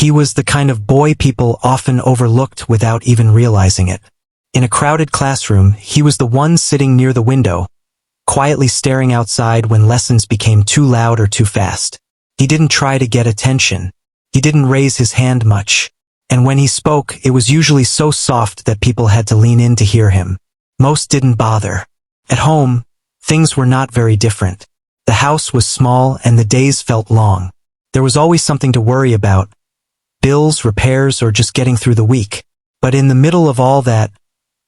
He was the kind of boy people often overlooked without even realizing it. In a crowded classroom, he was the one sitting near the window, quietly staring outside when lessons became too loud or too fast. He didn't try to get attention. He didn't raise his hand much. And when he spoke, it was usually so soft that people had to lean in to hear him. Most didn't bother. At home, things were not very different. The house was small and the days felt long. There was always something to worry about. Bills, repairs, or just getting through the week. But in the middle of all that,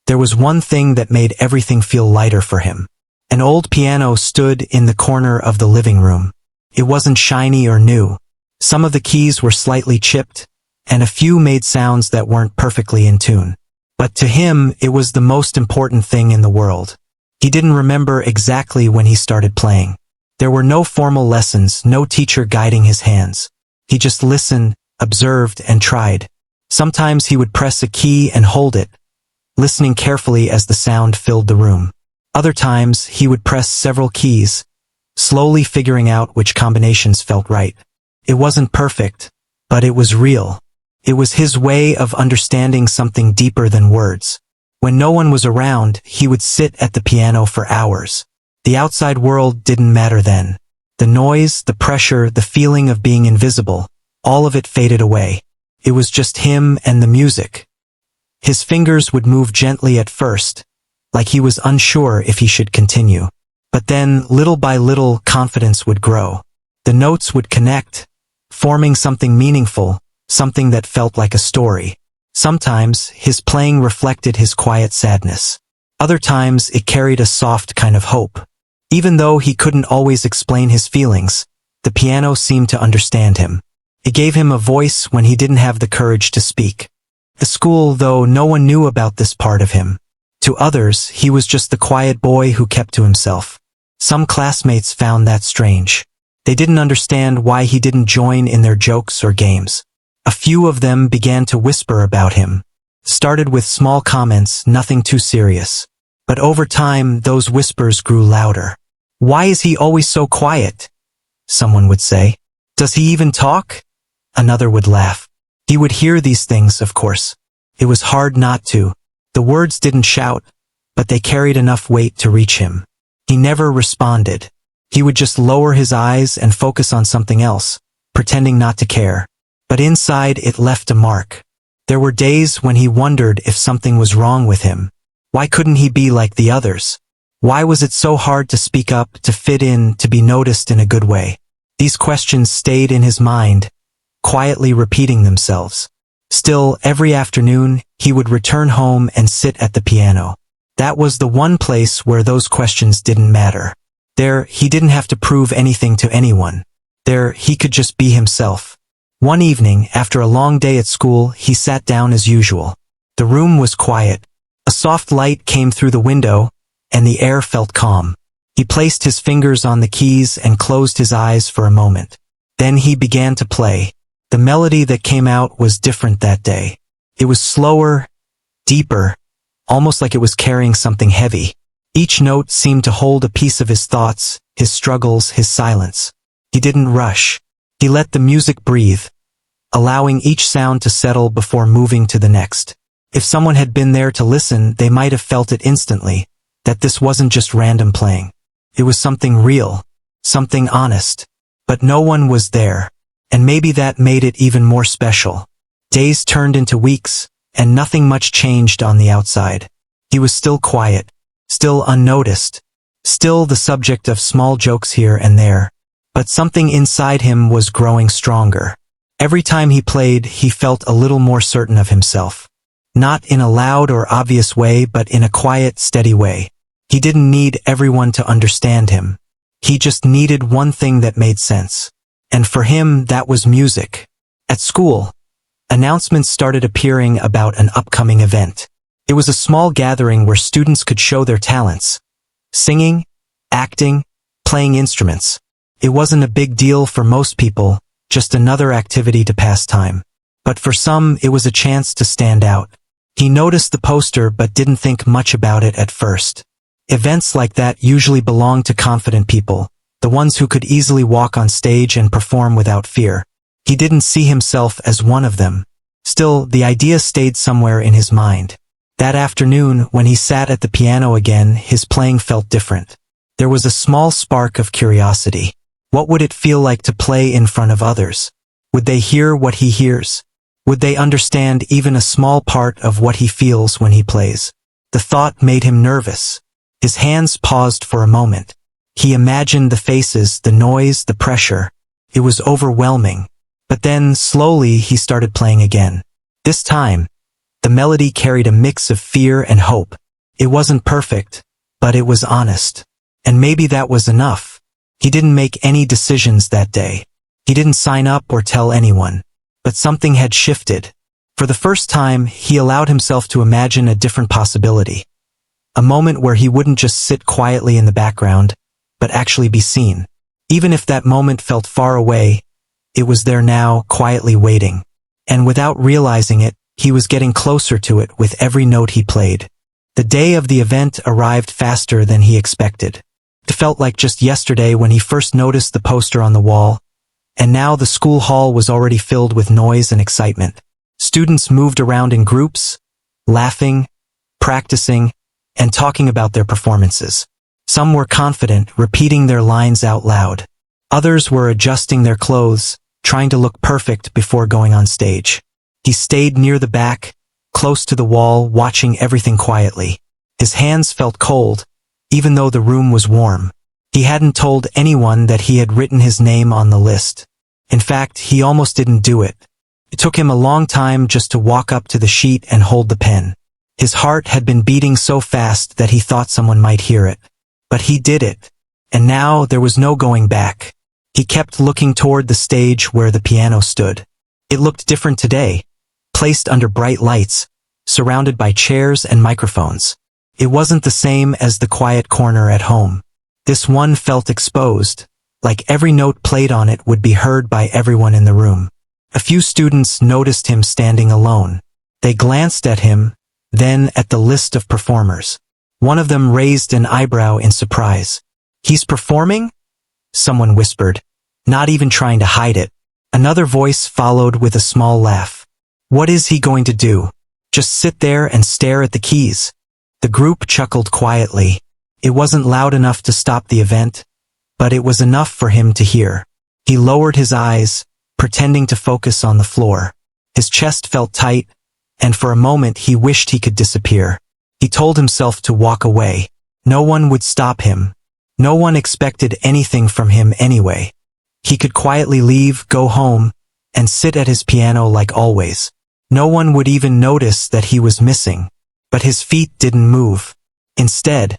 there was one thing that made everything feel lighter for him. An old piano stood in the corner of the living room. It wasn't shiny or new. Some of the keys were slightly chipped, and a few made sounds that weren't perfectly in tune. But to him, it was the most important thing in the world. He didn't remember exactly when he started playing. There were no formal lessons, no teacher guiding his hands. He just listened, observed, and tried. Sometimes he would press a key and hold it, listening carefully as the sound filled the room. Other times, he would press several keys, slowly figuring out which combinations felt right. It wasn't perfect, but it was real. It was his way of understanding something deeper than words. When no one was around, he would sit at the piano for hours. The outside world didn't matter then. The noise, the pressure, the feeling of being invisible, all of it faded away. It was just him and the music. His fingers would move gently at first, like he was unsure if he should continue. But then, little by little, confidence would grow. The notes would connect, forming something meaningful, something that felt like a story. Sometimes, his playing reflected his quiet sadness. Other times, it carried a soft kind of hope. Even though he couldn't always explain his feelings, the piano seemed to understand him. It gave him a voice when he didn't have the courage to speak. At school, though, no one knew about this part of him. To others, he was just the quiet boy who kept to himself. Some classmates found that strange. They didn't understand why he didn't join in their jokes or games. A few of them began to whisper about him. Started with small comments, nothing too serious. But over time, those whispers grew louder. "Why is he always so quiet?" someone would say. "Does he even talk?" Another would laugh. He would hear these things, of course. It was hard not to. The words didn't shout, but they carried enough weight to reach him. He never responded. He would just lower his eyes and focus on something else, pretending not to care. But inside, it left a mark. There were days when he wondered if something was wrong with him. Why couldn't he be like the others? Why was it so hard to speak up, to fit in, to be noticed in a good way? These questions stayed in his mind, quietly repeating themselves. Still, every afternoon, he would return home and sit at the piano. That was the one place where those questions didn't matter. There, he didn't have to prove anything to anyone. There, he could just be himself. One evening, after a long day at school, he sat down as usual. The room was quiet. A soft light came through the window, and the air felt calm. He placed his fingers on the keys and closed his eyes for a moment. Then he began to play. The melody that came out was different that day. It was slower, deeper, almost like it was carrying something heavy. Each note seemed to hold a piece of his thoughts, his struggles, his silence. He didn't rush. He let the music breathe, allowing each sound to settle before moving to the next. If someone had been there to listen, they might have felt it instantly, that this wasn't just random playing. It was something real, something honest. But no one was there, and maybe that made it even more special. Days turned into weeks, and nothing much changed on the outside. He was still quiet, still unnoticed, still the subject of small jokes here and there. But something inside him was growing stronger. Every time he played, he felt a little more certain of himself. Not in a loud or obvious way, but in a quiet, steady way. He didn't need everyone to understand him. He just needed one thing that made sense. And for him, that was music. At school, announcements started appearing about an upcoming event. It was a small gathering where students could show their talents. Singing, acting, playing instruments. It wasn't a big deal for most people, just another activity to pass time. But for some, it was a chance to stand out. He noticed the poster but didn't think much about it at first. Events like that usually belong to confident people, the ones who could easily walk on stage and perform without fear. He didn't see himself as one of them. Still, the idea stayed somewhere in his mind. That afternoon, when he sat at the piano again, his playing felt different. There was a small spark of curiosity. What would it feel like to play in front of others? Would they hear what he hears? Would they understand even a small part of what he feels when he plays? The thought made him nervous. His hands paused for a moment. He imagined the faces, the noise, the pressure. It was overwhelming. But then, slowly, he started playing again. This time, the melody carried a mix of fear and hope. It wasn't perfect, but it was honest. And maybe that was enough. He didn't make any decisions that day. He didn't sign up or tell anyone. But something had shifted. For the first time, he allowed himself to imagine a different possibility. A moment where he wouldn't just sit quietly in the background, but actually be seen. Even if that moment felt far away, it was there now, quietly waiting. And without realizing it, he was getting closer to it with every note he played. The day of the event arrived faster than he expected. It felt like just yesterday when he first noticed the poster on the wall, and now the school hall was already filled with noise and excitement. Students moved around in groups, laughing, practicing, and talking about their performances. Some were confident, repeating their lines out loud. Others were adjusting their clothes, trying to look perfect before going on stage. He stayed near the back, close to the wall, watching everything quietly. His hands felt cold, even though the room was warm. He hadn't told anyone that he had written his name on the list. In fact, he almost didn't do it. It took him a long time just to walk up to the sheet and hold the pen. His heart had been beating so fast that he thought someone might hear it. But he did it. And now there was no going back. He kept looking toward the stage where the piano stood. It looked different today, placed under bright lights, surrounded by chairs and microphones. It wasn't the same as the quiet corner at home. This one felt exposed, like every note played on it would be heard by everyone in the room. A few students noticed him standing alone. They glanced at him, then at the list of performers. One of them raised an eyebrow in surprise. "He's performing?" Someone whispered, not even trying to hide it. Another voice followed with a small laugh. "What is he going to do? Just sit there and stare at the keys?" The group chuckled quietly. It wasn't loud enough to stop the event, but it was enough for him to hear. He lowered his eyes, pretending to focus on the floor. His chest felt tight, and for a moment he wished he could disappear. He told himself to walk away. No one would stop him. No one expected anything from him anyway. He could quietly leave, go home, and sit at his piano like always. No one would even notice that he was missing. But his feet didn't move. Instead,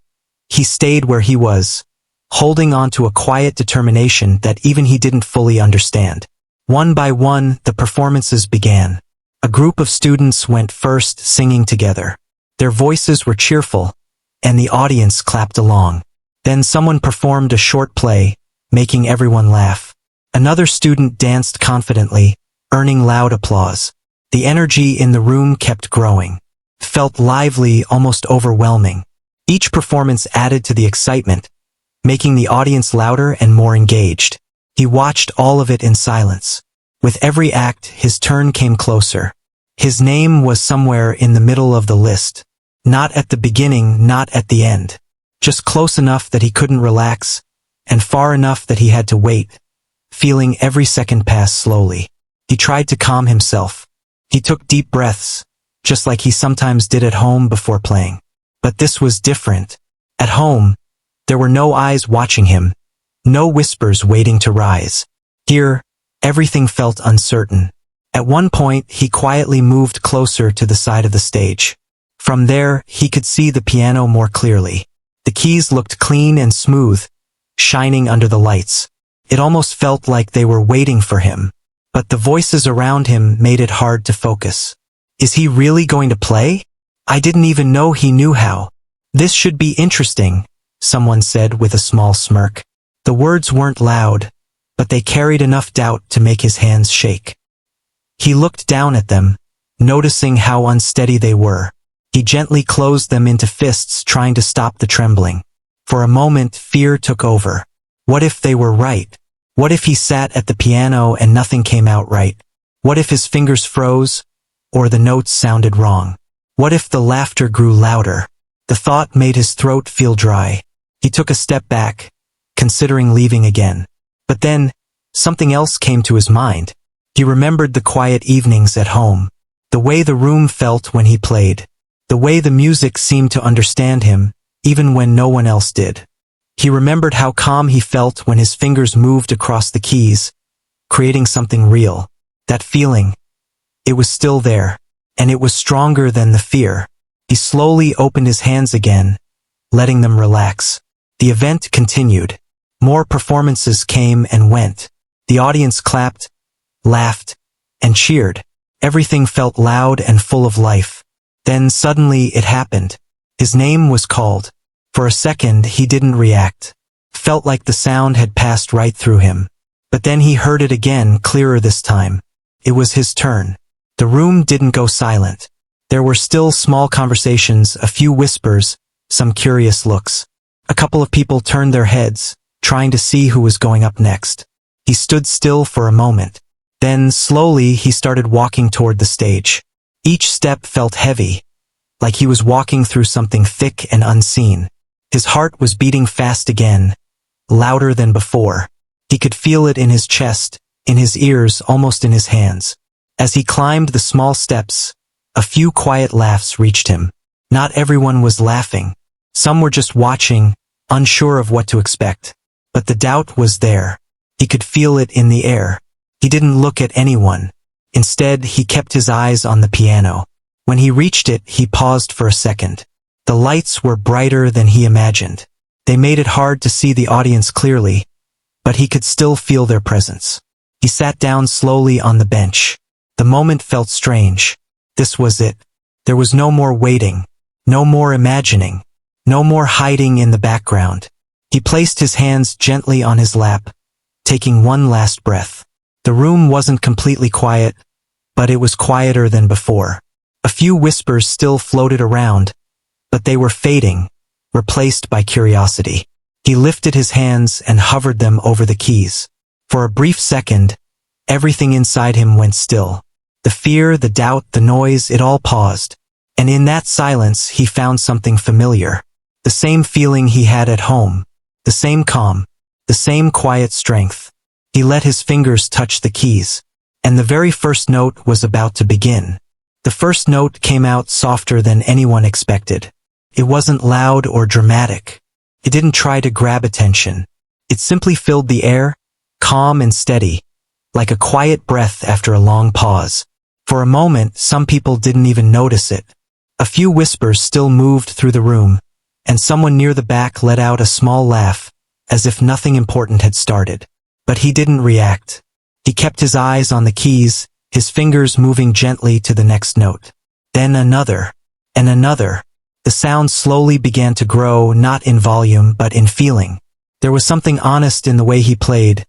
he stayed where he was, holding on to a quiet determination that even he didn't fully understand. One by one, the performances began. A group of students went first, singing together. Their voices were cheerful, and the audience clapped along. Then someone performed a short play, making everyone laugh. Another student danced confidently, earning loud applause. The energy in the room kept growing. It felt lively, almost overwhelming. Each performance added to the excitement, making the audience louder and more engaged. He watched all of it in silence. With every act, his turn came closer. His name was somewhere in the middle of the list. Not at the beginning, not at the end. Just close enough that he couldn't relax, and far enough that he had to wait, feeling every second pass slowly. He tried to calm himself. He took deep breaths, just like he sometimes did at home before playing. But this was different. At home, there were no eyes watching him, no whispers waiting to rise. Here, everything felt uncertain. At one point, he quietly moved closer to the side of the stage. From there, he could see the piano more clearly. The keys looked clean and smooth, shining under the lights. It almost felt like they were waiting for him. But the voices around him made it hard to focus. Is he really going to play? I didn't even know he knew how. This should be interesting, someone said with a small smirk. The words weren't loud, but they carried enough doubt to make his hands shake. He looked down at them, noticing how unsteady they were. He gently closed them into fists, trying to stop the trembling. For a moment, fear took over. What if they were right? What if he sat at the piano and nothing came out right? What if his fingers froze, or the notes sounded wrong? What if the laughter grew louder? The thought made his throat feel dry. He took a step back, considering leaving again. But then, something else came to his mind. He remembered the quiet evenings at home, the way the room felt when he played, the way the music seemed to understand him, even when no one else did. He remembered how calm he felt when his fingers moved across the keys, creating something real. That feeling, it was still there, and it was stronger than the fear. He slowly opened his hands again, letting them relax. The event continued. More performances came and went. The audience clapped, laughed, and cheered. Everything felt loud and full of life. Then suddenly it happened. His name was called. For a second he didn't react. Felt like the sound had passed right through him. But then he heard it again, clearer this time. It was his turn. The room didn't go silent. There were still small conversations, a few whispers, some curious looks. A couple of people turned their heads, trying to see who was going up next. He stood still for a moment. Then, slowly, he started walking toward the stage. Each step felt heavy, like he was walking through something thick and unseen. His heart was beating fast again, louder than before. He could feel it in his chest, in his ears, almost in his hands. As he climbed the small steps, a few quiet laughs reached him. Not everyone was laughing. Some were just watching, unsure of what to expect. But the doubt was there. He could feel it in the air. He didn't look at anyone. Instead, he kept his eyes on the piano. When he reached it, he paused for a second. The lights were brighter than he imagined. They made it hard to see the audience clearly, but he could still feel their presence. He sat down slowly on the bench. The moment felt strange. This was it. There was no more waiting, no more imagining, no more hiding in the background. He placed his hands gently on his lap, taking one last breath. The room wasn't completely quiet, but it was quieter than before. A few whispers still floated around, but they were fading, replaced by curiosity. He lifted his hands and hovered them over the keys. For a brief second, everything inside him went still. The fear, the doubt, the noise, it all paused. And in that silence, he found something familiar. The same feeling he had at home. The same calm. The same quiet strength. He let his fingers touch the keys. And the very first note was about to begin. The first note came out softer than anyone expected. It wasn't loud or dramatic. It didn't try to grab attention. It simply filled the air, calm and steady, like a quiet breath after a long pause. For a moment, some people didn't even notice it. A few whispers still moved through the room, and someone near the back let out a small laugh, as if nothing important had started. But he didn't react. He kept his eyes on the keys, his fingers moving gently to the next note. Then another, and another. The sound slowly began to grow, not in volume but in feeling. There was something honest in the way he played,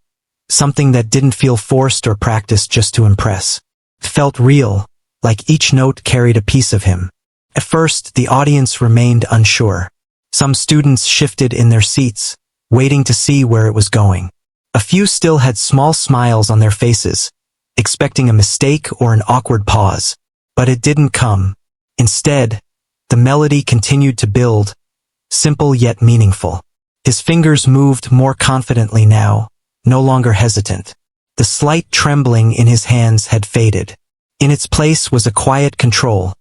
something that didn't feel forced or practiced just to impress. It felt real, like each note carried a piece of him. At first, the audience remained unsure. Some students shifted in their seats, waiting to see where it was going. A few still had small smiles on their faces, expecting a mistake or an awkward pause. But it didn't come. Instead, the melody continued to build, simple yet meaningful. His fingers moved more confidently now, no longer hesitant. The slight trembling in his hands had faded. In its place was a quiet control,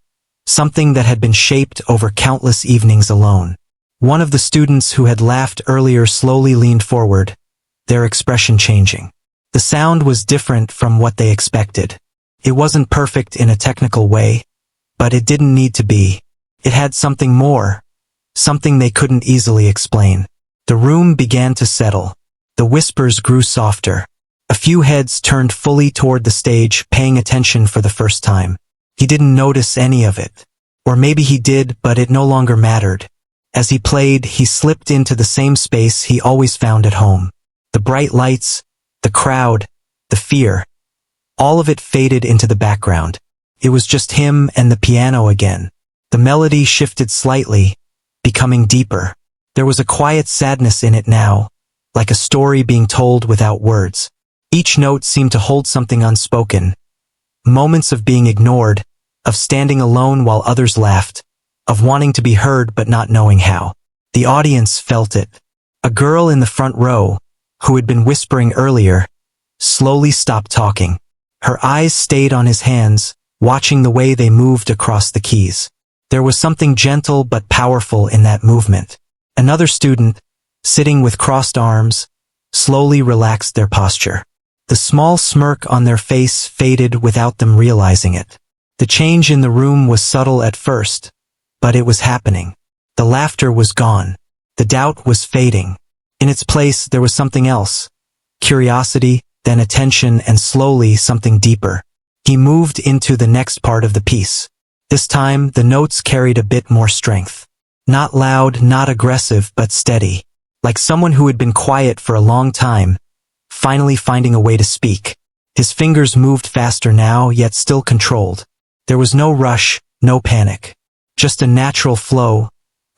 something that had been shaped over countless evenings alone. One of the students who had laughed earlier slowly leaned forward, their expression changing. The sound was different from what they expected. It wasn't perfect in a technical way, but it didn't need to be. It had something more, something they couldn't easily explain. The room began to settle. The whispers grew softer. A few heads turned fully toward the stage, paying attention for the first time. He didn't notice any of it. Or maybe he did, but it no longer mattered. As he played, he slipped into the same space he always found at home. The bright lights, the crowd, the fear. All of it faded into the background. It was just him and the piano again. The melody shifted slightly, becoming deeper. There was a quiet sadness in it now, like a story being told without words. Each note seemed to hold something unspoken. Moments of being ignored, of standing alone while others laughed, of wanting to be heard but not knowing how. The audience felt it. A girl in the front row, who had been whispering earlier, slowly stopped talking. Her eyes stayed on his hands, watching the way they moved across the keys. There was something gentle but powerful in that movement. Another student, sitting with crossed arms, slowly relaxed their posture. The small smirk on their face faded without them realizing it. The change in the room was subtle at first, but it was happening. The laughter was gone. The doubt was fading. In its place, there was something else. Curiosity, then attention, and slowly something deeper. He moved into the next part of the piece. This time, the notes carried a bit more strength. Not loud, not aggressive, but steady. Like someone who had been quiet for a long time, finally finding a way to speak. His fingers moved faster now, yet still controlled. There was no rush, no panic. Just a natural flow,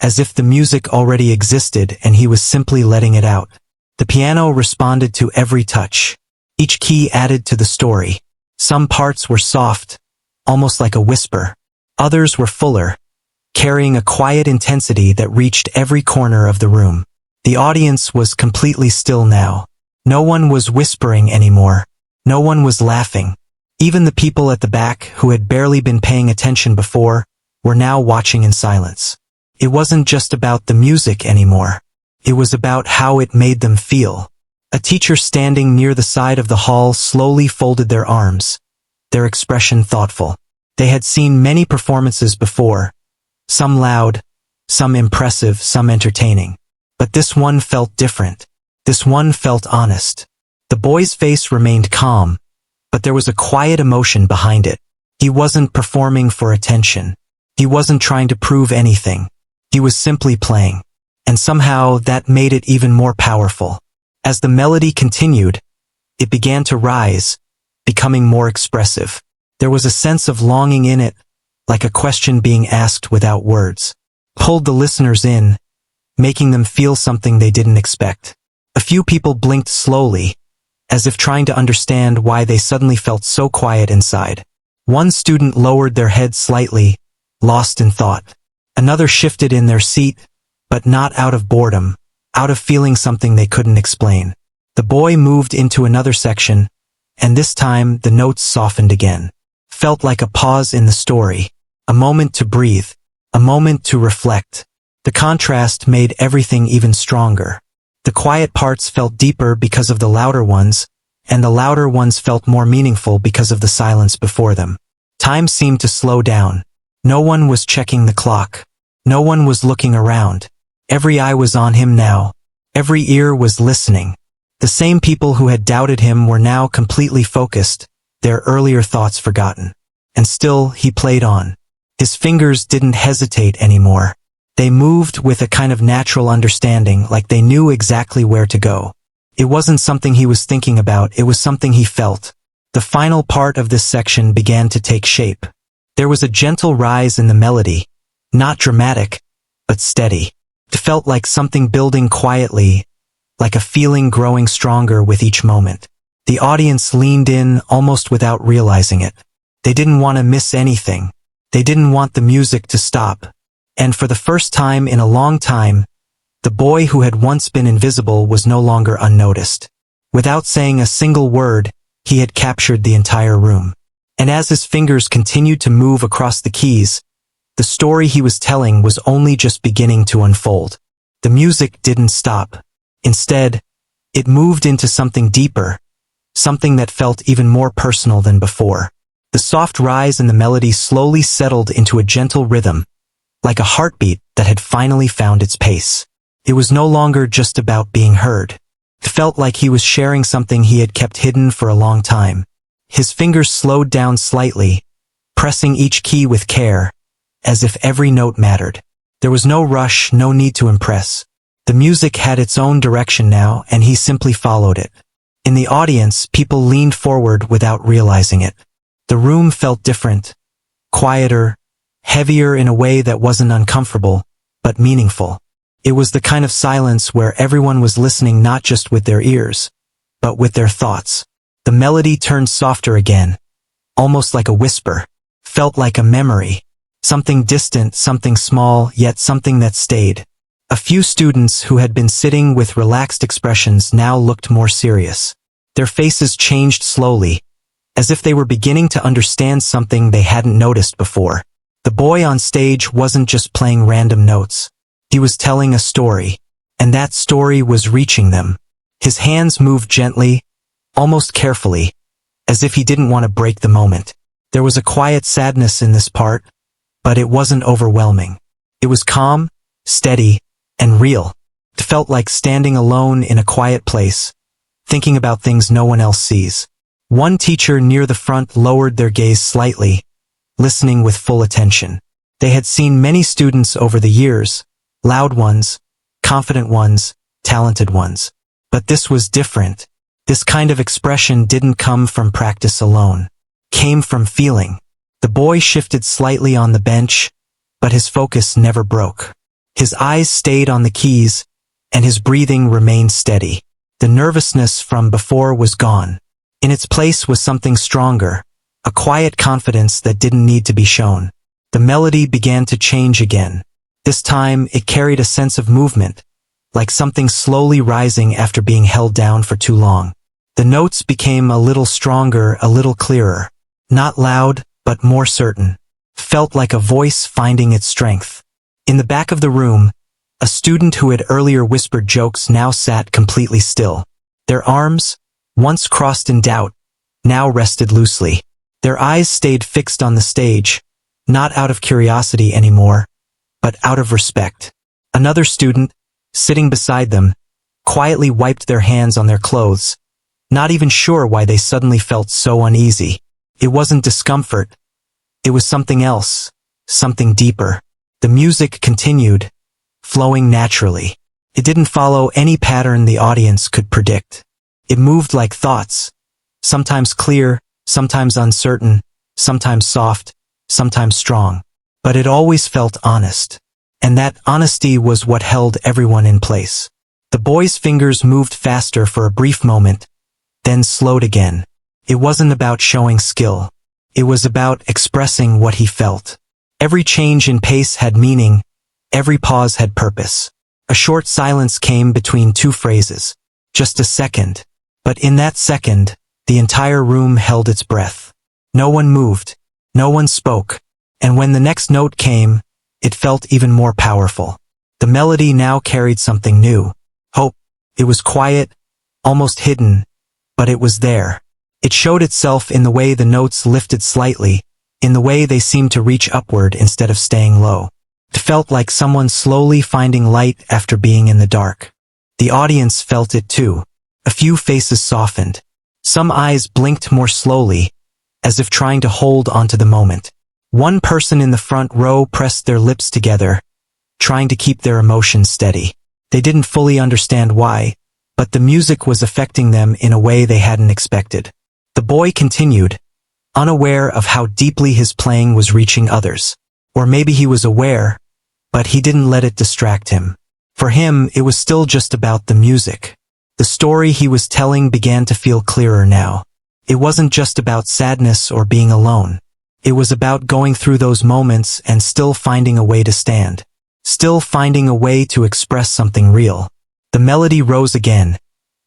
as if the music already existed and he was simply letting it out. The piano responded to every touch. Each key added to the story. Some parts were soft, almost like a whisper. Others were fuller, carrying a quiet intensity that reached every corner of the room. The audience was completely still now. No one was whispering anymore. No one was laughing. Even the people at the back, who had barely been paying attention before, were now watching in silence. It wasn't just about the music anymore. It was about how it made them feel. A teacher standing near the side of the hall slowly folded their arms, their expression thoughtful. They had seen many performances before, some loud, some impressive, some entertaining. But this one felt different. This one felt honest. The boy's face remained calm, but there was a quiet emotion behind it. He wasn't performing for attention. He wasn't trying to prove anything. He was simply playing. And somehow that made it even more powerful. As the melody continued, it began to rise, becoming more expressive. There was a sense of longing in it, like a question being asked without words. Pulled the listeners in, making them feel something they didn't expect. A few people blinked slowly, as if trying to understand why they suddenly felt so quiet inside. One student lowered their head slightly, lost in thought. Another shifted in their seat, but not out of boredom, out of feeling something they couldn't explain. The boy moved into another section, and this time the notes softened again. Felt like a pause in the story, a moment to breathe, a moment to reflect. The contrast made everything even stronger. The quiet parts felt deeper because of the louder ones, and the louder ones felt more meaningful because of the silence before them. Time seemed to slow down. No one was checking the clock. No one was looking around. Every eye was on him now. Every ear was listening. The same people who had doubted him were now completely focused, their earlier thoughts forgotten. And still, he played on. His fingers didn't hesitate anymore. They moved with a kind of natural understanding, like they knew exactly where to go. It wasn't something he was thinking about, it was something he felt. The final part of this section began to take shape. There was a gentle rise in the melody, not dramatic, but steady. It felt like something building quietly, like a feeling growing stronger with each moment. The audience leaned in almost without realizing it. They didn't want to miss anything. They didn't want the music to stop. And for the first time in a long time, the boy who had once been invisible was no longer unnoticed. Without saying a single word, he had captured the entire room. And as his fingers continued to move across the keys, the story he was telling was only just beginning to unfold. The music didn't stop. Instead, it moved into something deeper, something that felt even more personal than before. The soft rise in the melody slowly settled into a gentle rhythm, like a heartbeat that had finally found its pace. It was no longer just about being heard. It felt like he was sharing something he had kept hidden for a long time. His fingers slowed down slightly, pressing each key with care, as if every note mattered. There was no rush, no need to impress. The music had its own direction now, and he simply followed it. In the audience, people leaned forward without realizing it. The room felt different, quieter, heavier in a way that wasn't uncomfortable, but meaningful. It was the kind of silence where everyone was listening not just with their ears, but with their thoughts. The melody turned softer again, almost like a whisper, felt like a memory. Something distant, something small, yet something that stayed. A few students who had been sitting with relaxed expressions now looked more serious. Their faces changed slowly, as if they were beginning to understand something they hadn't noticed before. The boy on stage wasn't just playing random notes. He was telling a story, and that story was reaching them. His hands moved gently, almost carefully, as if he didn't want to break the moment. There was a quiet sadness in this part, but it wasn't overwhelming. It was calm, steady, and real. It felt like standing alone in a quiet place, thinking about things no one else sees. One teacher near the front lowered their gaze slightly, listening with full attention. They had seen many students over the years, loud ones, confident ones, talented ones. But this was different. This kind of expression didn't come from practice alone. It came from feeling. The boy shifted slightly on the bench, but his focus never broke. His eyes stayed on the keys, and his breathing remained steady. The nervousness from before was gone. In its place was something stronger, a quiet confidence that didn't need to be shown. The melody began to change again. This time it carried a sense of movement, like something slowly rising after being held down for too long. The notes became a little stronger, a little clearer. Not loud, but more certain. Felt like a voice finding its strength. In the back of the room, a student who had earlier whispered jokes now sat completely still. Their arms, once crossed in doubt, now rested loosely. Their eyes stayed fixed on the stage, not out of curiosity anymore, but out of respect. Another student, sitting beside them, quietly wiped their hands on their clothes, not even sure why they suddenly felt so uneasy. It wasn't discomfort. It was something else, something deeper. The music continued, flowing naturally. It didn't follow any pattern the audience could predict. It moved like thoughts, sometimes clear, sometimes uncertain, sometimes soft, sometimes strong. But it always felt honest. And that honesty was what held everyone in place. The boy's fingers moved faster for a brief moment, then slowed again. It wasn't about showing skill. It was about expressing what he felt. Every change in pace had meaning. Every pause had purpose. A short silence came between two phrases. Just a second. But in that second, the entire room held its breath. No one moved. No one spoke. And when the next note came, it felt even more powerful. The melody now carried something new. Hope. It was quiet, almost hidden, but it was there. It showed itself in the way the notes lifted slightly, in the way they seemed to reach upward instead of staying low. It felt like someone slowly finding light after being in the dark. The audience felt it too. A few faces softened. Some eyes blinked more slowly, as if trying to hold onto the moment. One person in the front row pressed their lips together, trying to keep their emotions steady. They didn't fully understand why, but the music was affecting them in a way they hadn't expected. The boy continued, unaware of how deeply his playing was reaching others. Or maybe he was aware, but he didn't let it distract him. For him, it was still just about the music. The story he was telling began to feel clearer now. It wasn't just about sadness or being alone. It was about going through those moments and still finding a way to stand. Still finding a way to express something real. The melody rose again,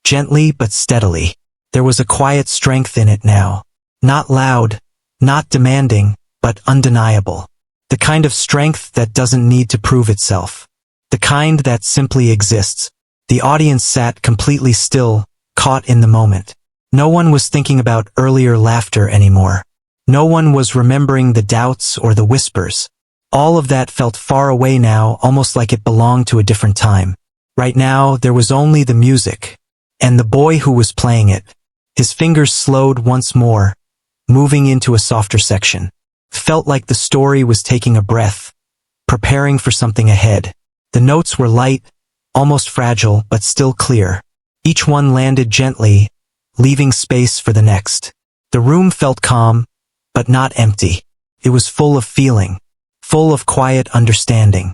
gently but steadily. There was a quiet strength in it now. Not loud, not demanding, but undeniable. The kind of strength that doesn't need to prove itself. The kind that simply exists. The audience sat completely still, caught in the moment. No one was thinking about earlier laughter anymore. No one was remembering the doubts or the whispers. All of that felt far away now, almost like it belonged to a different time. Right now, there was only the music, and the boy who was playing it. His fingers slowed once more, moving into a softer section. Felt like the story was taking a breath, preparing for something ahead. The notes were light, almost fragile, but still clear. Each one landed gently, leaving space for the next. The room felt calm, but not empty. It was full of feeling, full of quiet understanding.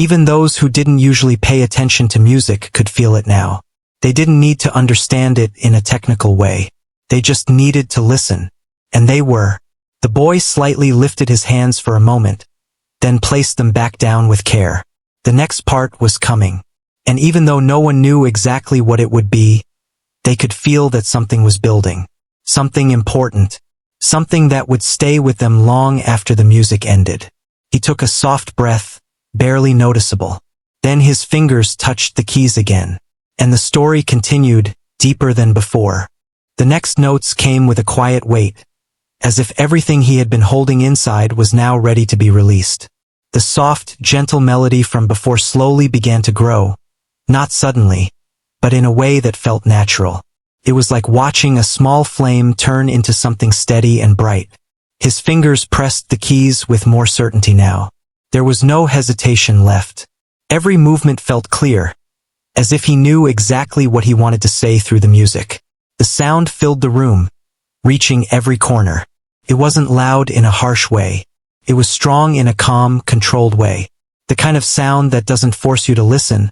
Even those who didn't usually pay attention to music could feel it now. They didn't need to understand it in a technical way. They just needed to listen. And they were. The boy slightly lifted his hands for a moment, then placed them back down with care. The next part was coming. And even though no one knew exactly what it would be, they could feel that something was building. Something important. Something that would stay with them long after the music ended. He took a soft breath, barely noticeable. Then his fingers touched the keys again. And the story continued, deeper than before. The next notes came with a quiet weight, as if everything he had been holding inside was now ready to be released. The soft, gentle melody from before slowly began to grow, not suddenly, but in a way that felt natural. It was like watching a small flame turn into something steady and bright. His fingers pressed the keys with more certainty now. There was no hesitation left. Every movement felt clear, as if he knew exactly what he wanted to say through the music. The sound filled the room, reaching every corner. It wasn't loud in a harsh way. It was strong in a calm, controlled way. The kind of sound that doesn't force you to listen,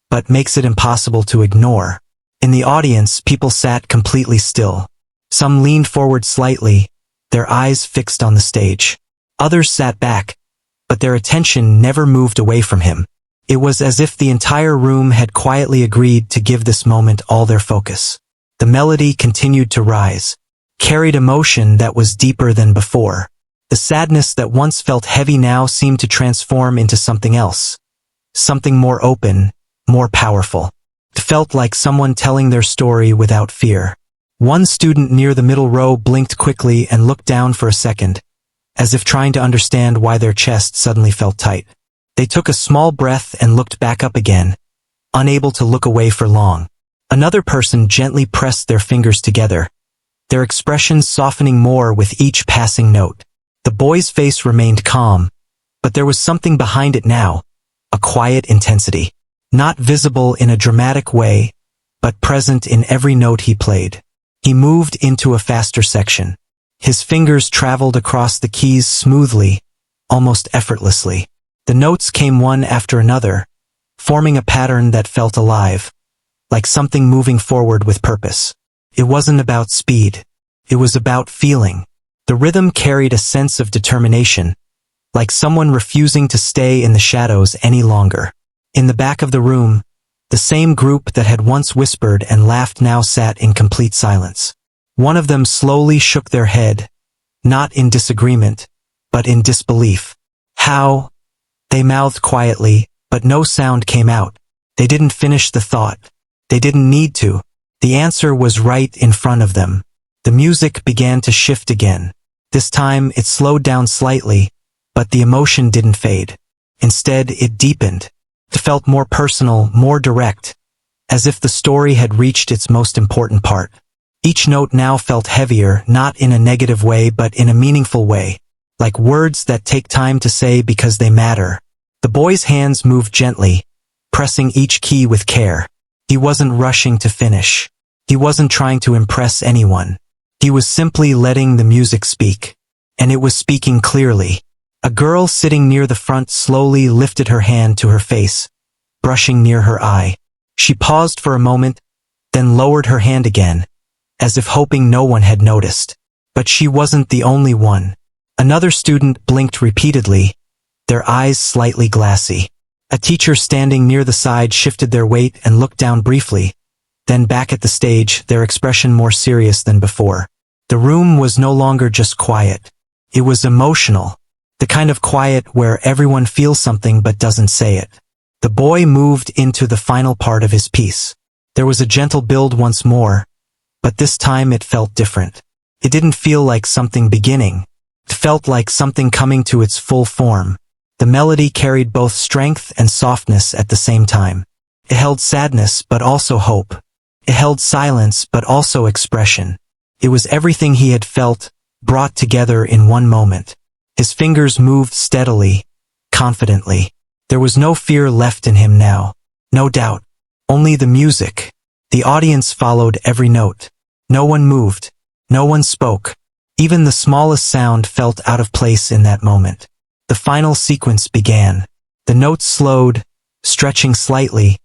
but makes it impossible to ignore. In the audience, people sat completely still. Some leaned forward slightly, their eyes fixed on the stage. Others sat back, but their attention never moved away from him. It was as if the entire room had quietly agreed to give this moment all their focus. The melody continued to rise, carried emotion that was deeper than before. The sadness that once felt heavy now seemed to transform into something else. Something more open, more powerful. It felt like someone telling their story without fear. One student near the middle row blinked quickly and looked down for a second, as if trying to understand why their chest suddenly felt tight. They took a small breath and looked back up again, unable to look away for long. Another person gently pressed their fingers together, their expressions softening more with each passing note. The boy's face remained calm, but there was something behind it now, a quiet intensity. Not visible in a dramatic way, but present in every note he played. He moved into a faster section. His fingers traveled across the keys smoothly, almost effortlessly. The notes came one after another, forming a pattern that felt alive, like something moving forward with purpose. It wasn't about speed. It was about feeling. The rhythm carried a sense of determination, like someone refusing to stay in the shadows any longer. In the back of the room, the same group that had once whispered and laughed now sat in complete silence. One of them slowly shook their head, not in disagreement, but in disbelief. How? They mouthed quietly, but no sound came out. They didn't finish the thought. They didn't need to. The answer was right in front of them. The music began to shift again. This time it slowed down slightly, but the emotion didn't fade. Instead, it deepened. It felt more personal, more direct, as if the story had reached its most important part. Each note now felt heavier, not in a negative way but in a meaningful way, like words that take time to say because they matter. The boy's hands moved gently, pressing each key with care. He wasn't rushing to finish. He wasn't trying to impress anyone. He was simply letting the music speak. And it was speaking clearly. A girl sitting near the front slowly lifted her hand to her face, brushing near her eye. She paused for a moment, then lowered her hand again, as if hoping no one had noticed. But she wasn't the only one. Another student blinked repeatedly, their eyes slightly glassy. A teacher standing near the side shifted their weight and looked down briefly, then back at the stage, their expression more serious than before. The room was no longer just quiet. It was emotional. The kind of quiet where everyone feels something but doesn't say it. The boy moved into the final part of his piece. There was a gentle build once more, but this time it felt different. It didn't feel like something beginning. It felt like something coming to its full form. The melody carried both strength and softness at the same time. It held sadness but also hope. It held silence but also expression. It was everything he had felt, brought together in one moment. His fingers moved steadily, confidently. There was no fear left in him now. No doubt. Only the music. The audience followed every note. No one moved. No one spoke. Even the smallest sound felt out of place in that moment. The final sequence began. The notes slowed, stretching slightly,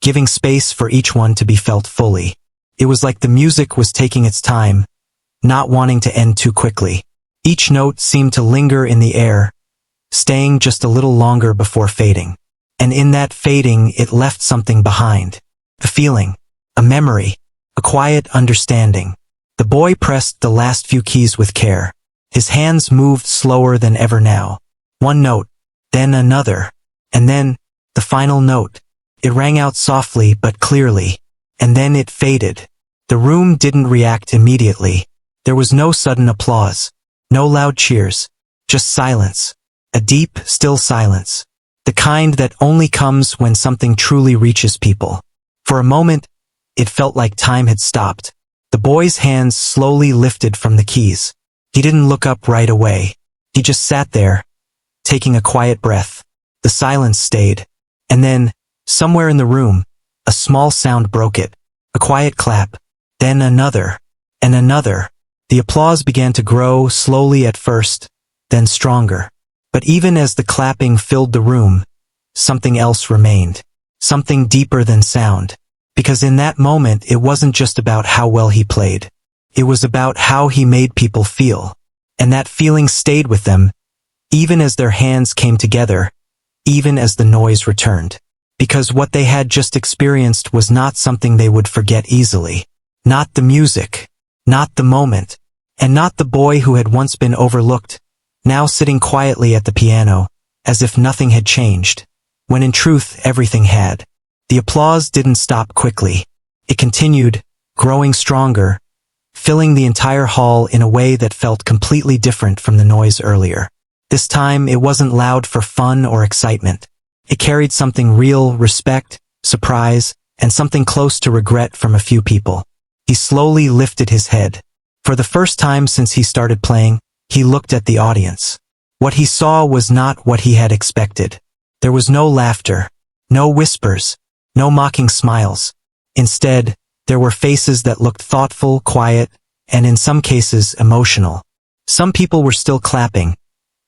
giving space for each one to be felt fully. It was like the music was taking its time, not wanting to end too quickly. Each note seemed to linger in the air, staying just a little longer before fading. And in that fading, it left something behind. A feeling, a memory, a quiet understanding. The boy pressed the last few keys with care. His hands moved slower than ever now. One note, then another, and then the final note. It rang out softly but clearly, and then it faded. The room didn't react immediately. There was no sudden applause, no loud cheers, just silence. A deep, still silence. The kind that only comes when something truly reaches people. For a moment, it felt like time had stopped. The boy's hands slowly lifted from the keys. He didn't look up right away. He just sat there, taking a quiet breath. The silence stayed. And then, somewhere in the room, a small sound broke it. A quiet clap. Then another. And another. The applause began to grow slowly at first, then stronger. But even as the clapping filled the room, something else remained. Something deeper than sound. Because in that moment, it wasn't just about how well he played. It was about how he made people feel. And that feeling stayed with them, even as their hands came together, even as the noise returned. Because what they had just experienced was not something they would forget easily. Not the music, not the moment, and not the boy who had once been overlooked, now sitting quietly at the piano, as if nothing had changed, when in truth everything had. The applause didn't stop quickly. It continued, growing stronger, filling the entire hall in a way that felt completely different from the noise earlier. This time it wasn't loud for fun or excitement. It carried something real, respect, surprise, and something close to regret from a few people. He slowly lifted his head. For the first time since he started playing, he looked at the audience. What he saw was not what he had expected. There was no laughter, no whispers, no mocking smiles. Instead, there were faces that looked thoughtful, quiet, and in some cases emotional. Some people were still clapping,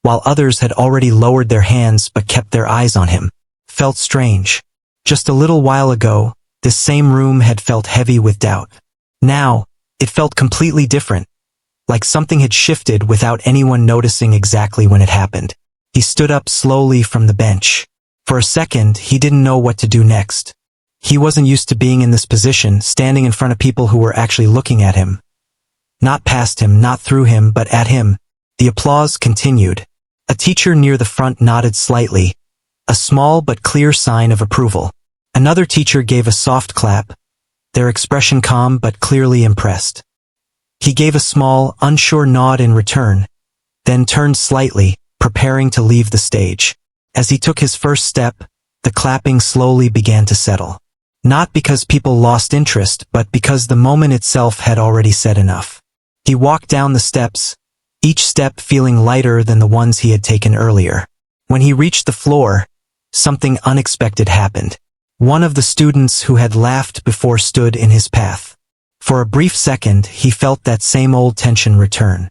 while others had already lowered their hands but kept their eyes on him. Felt strange. Just a little while ago, this same room had felt heavy with doubt. Now, it felt completely different, like something had shifted without anyone noticing exactly when it happened. He stood up slowly from the bench. For a second, he didn't know what to do next. He wasn't used to being in this position, standing in front of people who were actually looking at him. Not past him, not through him, but at him. The applause continued. A teacher near the front nodded slightly, a small but clear sign of approval. Another teacher gave a soft clap, their expression calm but clearly impressed. He gave a small, unsure nod in return, then turned slightly, preparing to leave the stage. As he took his first step, the clapping slowly began to settle. Not because people lost interest, but because the moment itself had already said enough. He walked down the steps, each step feeling lighter than the ones he had taken earlier. When he reached the floor, something unexpected happened. One of the students who had laughed before stood in his path. For a brief second, he felt that same old tension return.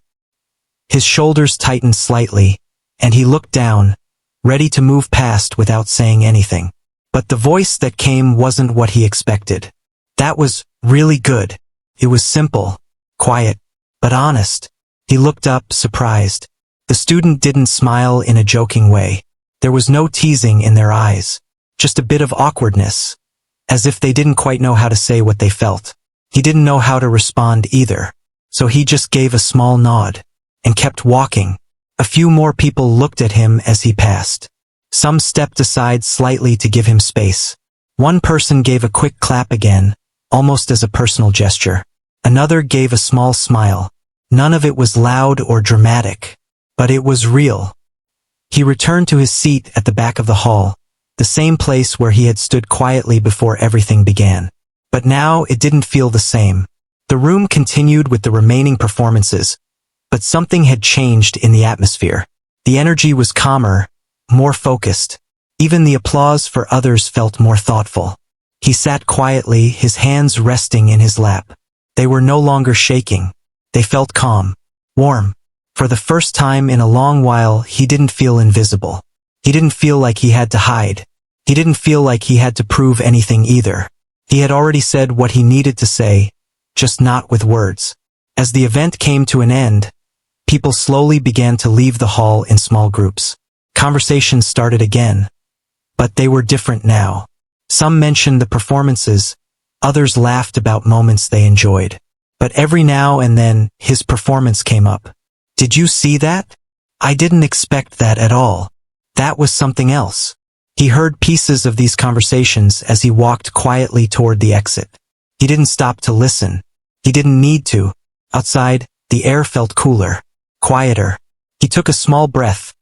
His shoulders tightened slightly, and he looked down, ready to move past without saying anything. But the voice that came wasn't what he expected. That was really good. It was simple, quiet, but honest. He looked up, surprised. The student didn't smile in a joking way. There was no teasing in their eyes, just a bit of awkwardness, as if they didn't quite know how to say what they felt. He didn't know how to respond either, so he just gave a small nod and kept walking. A few more people looked at him as he passed. Some stepped aside slightly to give him space. One person gave a quick clap again, almost as a personal gesture. Another gave a small smile. None of it was loud or dramatic, but it was real. He returned to his seat at the back of the hall, the same place where he had stood quietly before everything began. But now it didn't feel the same. The room continued with the remaining performances, but something had changed in the atmosphere. The energy was calmer, more focused. Even the applause for others felt more thoughtful. He sat quietly, his hands resting in his lap. They were no longer shaking. They felt calm, warm. For the first time in a long while, he didn't feel invisible. He didn't feel like he had to hide. He didn't feel like he had to prove anything either. He had already said what he needed to say, just not with words. As the event came to an end, people slowly began to leave the hall in small groups. Conversations started again, but they were different now. Some mentioned the performances, others laughed about moments they enjoyed. But every now and then, his performance came up. Did you see that? I didn't expect that at all. That was something else. He heard pieces of these conversations as he walked quietly toward the exit. He didn't stop to listen. He didn't need to. Outside, the air felt cooler, quieter. He took a small breath,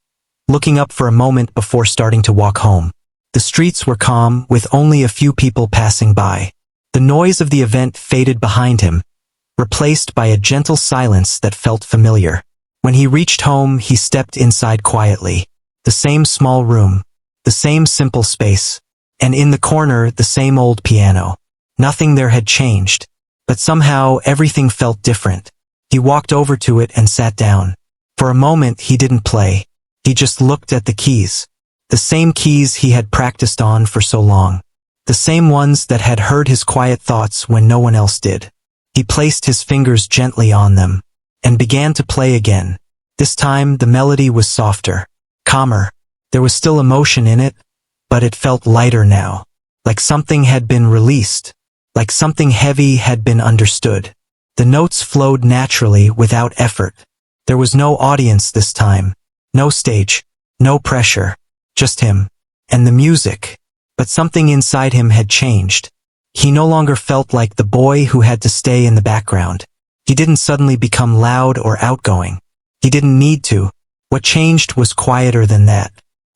looking up for a moment before starting to walk home. The streets were calm, with only a few people passing by. The noise of the event faded behind him, replaced by a gentle silence that felt familiar. When he reached home, he stepped inside quietly. The same small room, the same simple space, and in the corner, the same old piano. Nothing there had changed, but somehow everything felt different. He walked over to it and sat down. For a moment, he didn't play. He just looked at the keys. The same keys he had practiced on for so long. The same ones that had heard his quiet thoughts when no one else did. He placed his fingers gently on them and began to play again. This time, the melody was softer, calmer. There was still emotion in it, but it felt lighter now. Like something had been released. Like something heavy had been understood. The notes flowed naturally without effort. There was no audience this time. No stage. No pressure. Just him. And the music. But something inside him had changed. He no longer felt like the boy who had to stay in the background. He didn't suddenly become loud or outgoing. He didn't need to. What changed was quieter than that.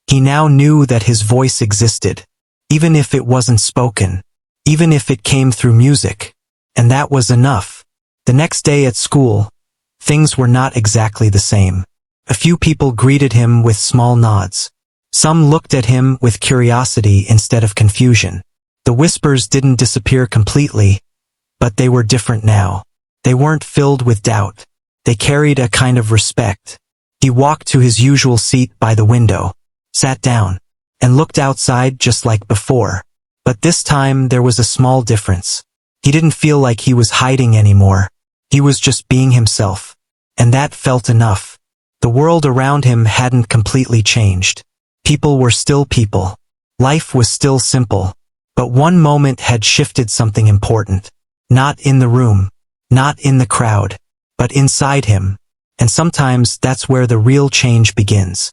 He now knew that his voice existed, even if it wasn't spoken, even if it came through music. And that was enough. The next day at school, things were not exactly the same. A few people greeted him with small nods. Some looked at him with curiosity instead of confusion. The whispers didn't disappear completely, but they were different now. They weren't filled with doubt. They carried a kind of respect. He walked to his usual seat by the window, sat down, and looked outside just like before. But this time there was a small difference. He didn't feel like he was hiding anymore. He was just being himself. And that felt enough. The world around him hadn't completely changed. People were still people. Life was still simple. But one moment had shifted something important. Not in the room, not in the crowd, but inside him. And sometimes that's where the real change begins.